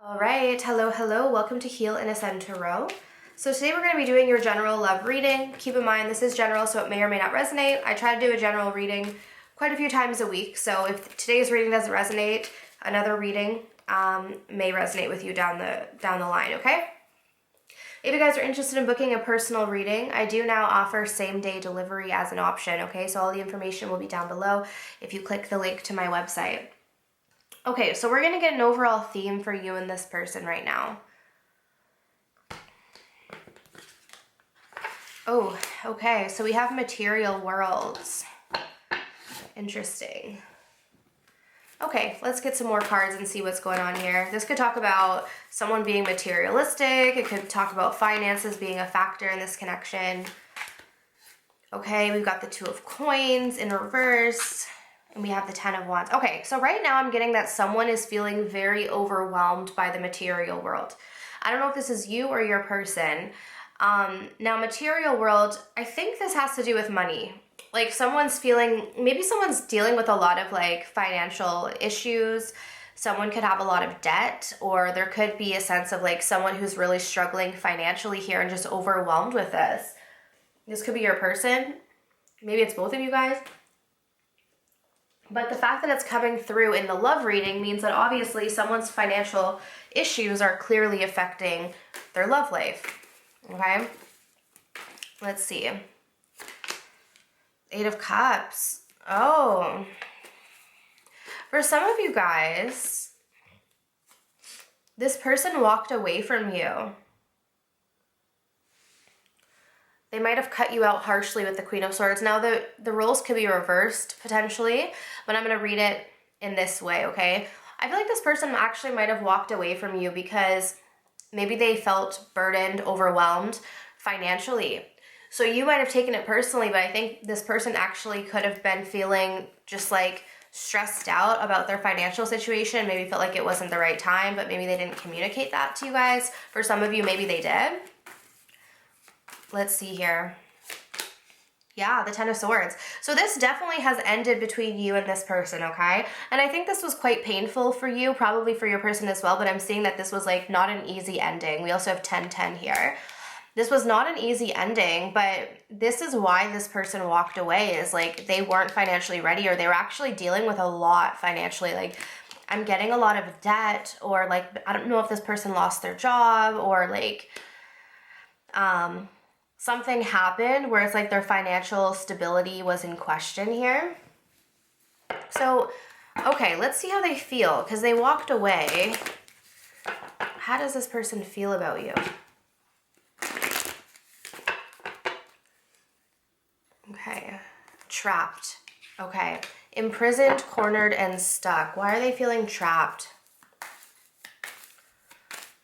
All right, hello, welcome to Heal and Ascend Tarot. So today we're going to be doing your general love reading. Keep in mind this is general, so it may or may not resonate. I try to do a general reading quite a few times a week, so if today's reading doesn't resonate, another reading may resonate with you down the line, okay? If you guys are interested in booking a personal reading, I do now offer same-day delivery as an option, okay? So all the information will be down below if you click the link to my website. Okay, so we're going to get an overall theme for you and this person right now. Oh, okay, so we have material worlds. Interesting. Okay, let's get some more cards and see what's going on here. This could talk about someone being materialistic. It could talk about finances being a factor in this connection. Okay, we've got the Two of Coins in reverse. And we have the Ten of Wands. Okay, so right now I'm getting that someone is feeling very overwhelmed by the material world. I don't know if this is you or your person. Now, material world, I think this has to do with money. Like someone's feeling, maybe someone's dealing with a lot of like financial issues. Someone could have a lot of debt, or there could be a sense of like someone who's really struggling financially here and just overwhelmed with this. This could be your person. Maybe it's both of you guys. But the fact that it's coming through in the love reading means that obviously someone's financial issues are clearly affecting their love life. Okay? Let's see. Eight of Cups. Oh. For some of you guys, this person walked away from you. They might have cut you out harshly with the Queen of Swords. Now, the roles could be reversed, potentially, but I'm going to read it in this way, okay? I feel like this person actually might have walked away from you because maybe they felt burdened, overwhelmed financially. So you might have taken it personally, but I think this person actually could have been feeling just like stressed out about their financial situation. Maybe felt like it wasn't the right time, but maybe they didn't communicate that to you guys. For some of you, maybe they did. Let's see here. Yeah, the Ten of Swords. So this definitely has ended between you and this person, okay? And I think this was quite painful for you, probably for your person as well, but I'm seeing that this was like not an easy ending. We also have 10-10 here. This was not an easy ending, but this is why this person walked away, is like they weren't financially ready, or they were actually dealing with a lot financially. Like I'm getting a lot of debt, or like, I don't know if this person lost their job, or like, something happened where it's like their financial stability was in question here. So, okay, let's see how they feel, because they walked away. How does this person feel about you? Okay, trapped. Okay, imprisoned, cornered, and stuck. Why are they feeling trapped?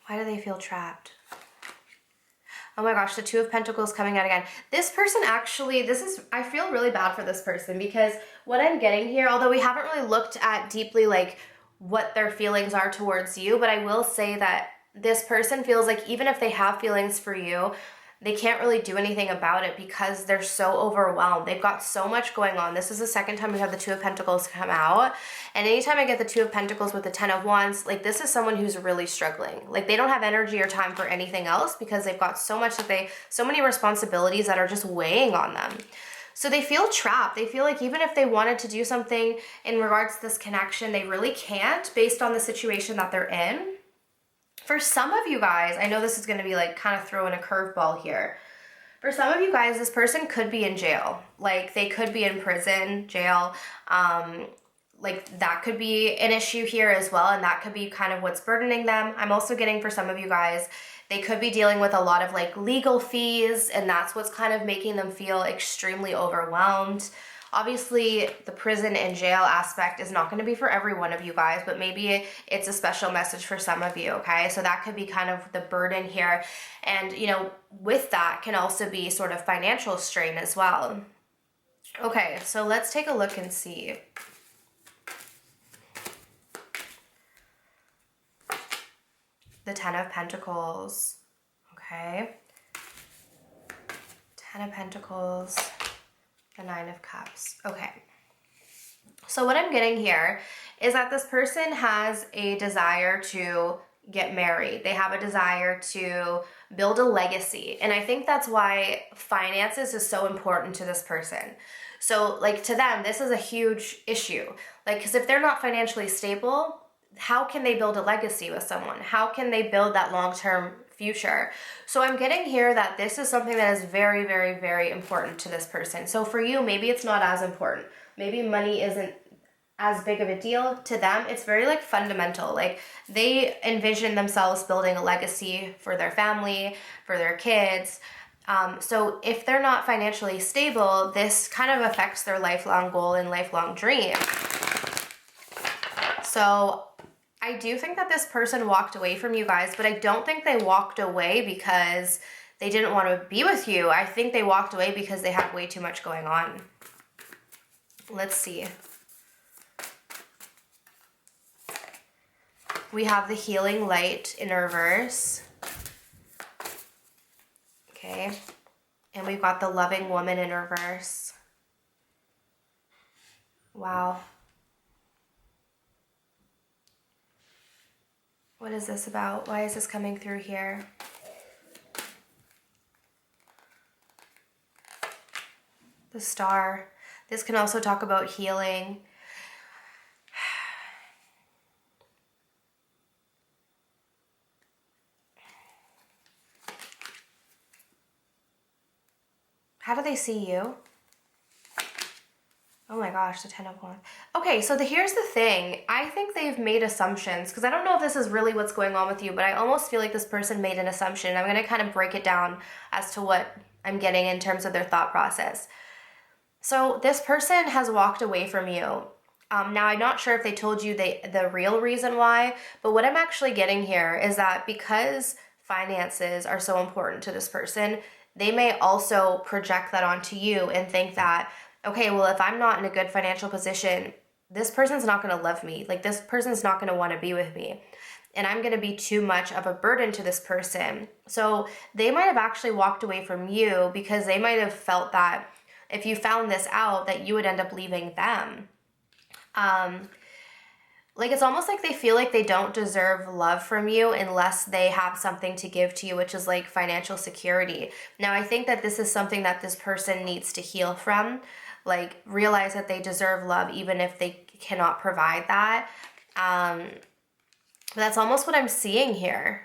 Why do they feel trapped? Oh my gosh, the Two of Pentacles coming out again. This person actually, I feel really bad for this person, because what I'm getting here, although we haven't really looked at deeply like what their feelings are towards you, but I will say that this person feels like even if they have feelings for you, they can't really do anything about it because they're so overwhelmed. They've got so much going on. This is the second time we have the Two of Pentacles come out. And anytime I get the Two of Pentacles with the Ten of Wands, like this is someone who's really struggling. Like they don't have energy or time for anything else because they've got so much so many responsibilities that are just weighing on them. So they feel trapped. They feel like even if they wanted to do something in regards to this connection, they really can't based on the situation that they're in. For some of you guys, I know this is going to be like kind of throwing a curveball here. For some of you guys, this person could be in jail. Like they could be in prison, jail. Like that could be an issue here as well. And that could be kind of what's burdening them. I'm also getting for some of you guys, they could be dealing with a lot of like legal fees. And that's what's kind of making them feel extremely overwhelmed. Obviously, the prison and jail aspect is not going to be for every one of you guys, but maybe it's a special message for some of you, okay? So that could be kind of the burden here. And, you know, with that can also be sort of financial strain as well. Okay, so let's take a look and see. The Ten of Pentacles, okay? Ten of Pentacles. The Nine of Cups. Okay. So what I'm getting here is that this person has a desire to get married. They have a desire to build a legacy. And I think that's why finances is so important to this person. So like to them, this is a huge issue. Like, because if they're not financially stable, how can they build a legacy with someone? How can they build that long-term future? So I'm getting here that this is something that is very, very, very important to this person. So for you, maybe it's not as important. Maybe money isn't as big of a deal to them. It's very like fundamental. Like they envision themselves building a legacy for their family, for their kids. So if they're not financially stable, this kind of affects their lifelong goal and lifelong dream. So I do think that this person walked away from you guys, but I don't think they walked away because they didn't want to be with you. I think they walked away because they had way too much going on. Let's see. We have the healing light in reverse. Okay. And we've got the loving woman in reverse. Wow. What is this about? Why is this coming through here? The Star. This can also talk about healing. How do they see you? Oh my gosh, the Ten of Wands. Okay, so here's the thing. I think they've made assumptions, because I don't know if this is really what's going on with you, but I almost feel like this person made an assumption. I'm going to kind of break it down as to what I'm getting in terms of their thought process. So this person has walked away from you. Now, I'm not sure if they told you the real reason why, but what I'm actually getting here is that because finances are so important to this person, they may also project that onto you and think that, okay, well, if I'm not in a good financial position, this person's not going to love me. Like, this person's not going to want to be with me. And I'm going to be too much of a burden to this person. So they might have actually walked away from you because they might have felt that if you found this out, that you would end up leaving them. Like, it's almost like they feel like they don't deserve love from you unless they have something to give to you, which is like financial security. Now, I think that this is something that this person needs to heal from, like realize that they deserve love even if they cannot provide that. But that's almost what I'm seeing here.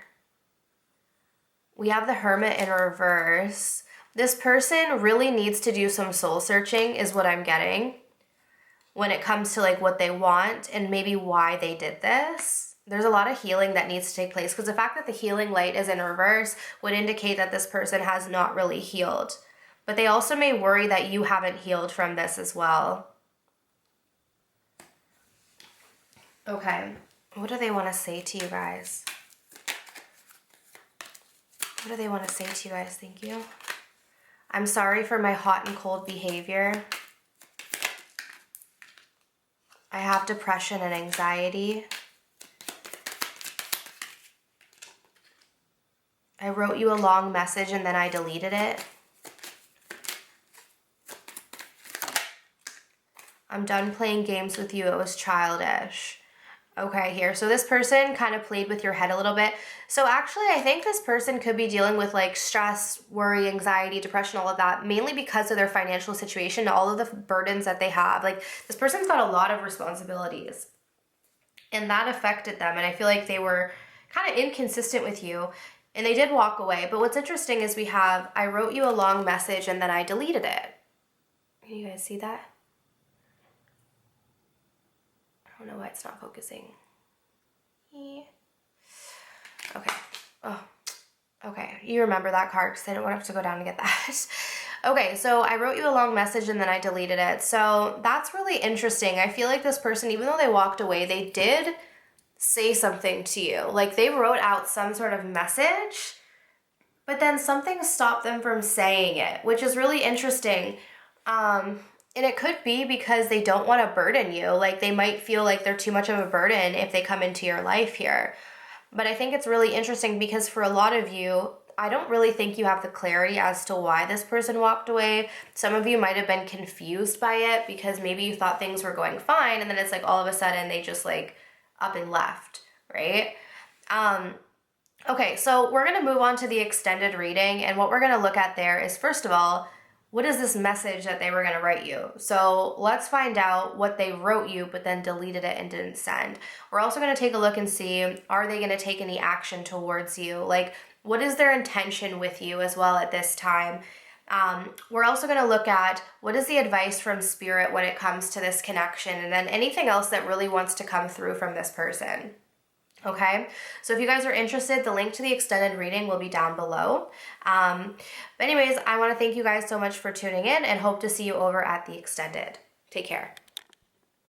We have the Hermit in reverse. This person really needs to do some soul searching is what I'm getting when it comes to like what they want and maybe why they did this. There's a lot of healing that needs to take place, because the fact that the healing light is in reverse would indicate that this person has not really healed. But they also may worry that you haven't healed from this as well. Okay, what do they want to say to you guys? What do they want to say to you guys? Thank you. I'm sorry for my hot and cold behavior. I have depression and anxiety. I wrote you a long message and then I deleted it. I'm done playing games with you. It was childish. Okay, here. So this person kind of played with your head a little bit. So actually, I think this person could be dealing with like stress, worry, anxiety, depression, all of that, mainly because of their financial situation, all of the burdens that they have. Like, this person's got a lot of responsibilities, and that affected them. And I feel like they were kind of inconsistent with you, and they did walk away. But what's interesting is we have, I wrote you a long message and then I deleted it. Can you guys see that? I don't know why it's not focusing. Okay. Oh, okay. You remember that card because I didn't want to have to go down and get that. Okay, so I wrote you a long message and then I deleted it. So that's really interesting. I feel like this person, even though they walked away, they did say something to you. Like, they wrote out some sort of message, but then something stopped them from saying it, which is really interesting. And it could be because they don't want to burden you. Like, they might feel like they're too much of a burden if they come into your life here. But I think it's really interesting because for a lot of you, I don't really think you have the clarity as to why this person walked away. Some of you might have been confused by it because maybe you thought things were going fine and then it's like all of a sudden they just like up and left, right? Okay, so we're going to move on to the extended reading, and what we're going to look at there is, first of all, what is this message that they were going to write you? So let's find out what they wrote you, but then deleted it and didn't send. We're also going to take a look and see, are they going to take any action towards you? Like, what is their intention with you as well at this time? We're also going to look at what is the advice from Spirit when it comes to this connection, and then anything else that really wants to come through from this person. Okay, so if you guys are interested, the link to the extended reading will be down below. But anyways, I want to thank you guys so much for tuning in and hope to see you over at the extended. Take care.